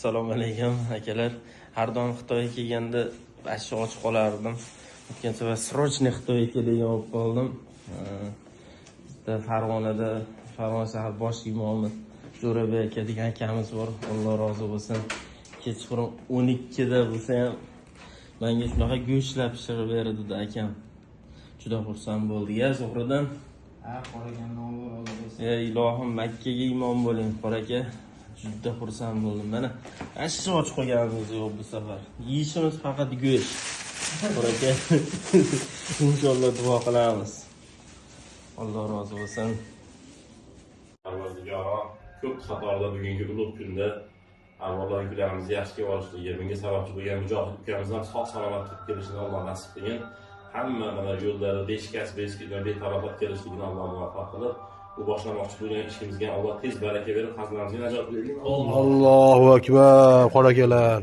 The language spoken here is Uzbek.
Assalomu alaykum akalar. Har doim Xitoyga kelganda ashyo ochib qolardim. O'tgan safar srochniy Xitoyga kelgan olib qoldim. Bizda Farg'ona shahar bosh imomi Jo'rabek aka degan akamiz bor. Alloh rozi bo'lsin. Kechqurun 12 da bo'lsa ham menga shunaqa go'shtlab pishirib berdi akam. Juda xursand bo'ldi. Ya Zuhridan. Qorakandan Alloh rozi bo'lsin. Ey ilohim Makkaga imom bo'ling, qora aka. Juda xursand bo'ldim. Mana ashyo ochib qo'yganimiz yo'q bu safar. Yeyishimiz faqat go'sht. Qora aka. Inshaalloh duo qilamiz. Alloh rozi bo'lsin. Parvardigoro ko'p qatorda bugungi ulug' kunda avvallar kunlarimizni yaxshiga olishligiga bunga sababchi bo'lgan Mujohid ukamizdan sog' salomat turib kelishini Alloh nasib qilgan. Hamma mana yo'llari beshikasi betarafat kelishligini Alloh muvaffaq qilib, bu boshlamoqchi bo'lgan ishimizga Alloh tez baraka berib, xazinaimizga najot bersin. Allohu akbar, qora akalar.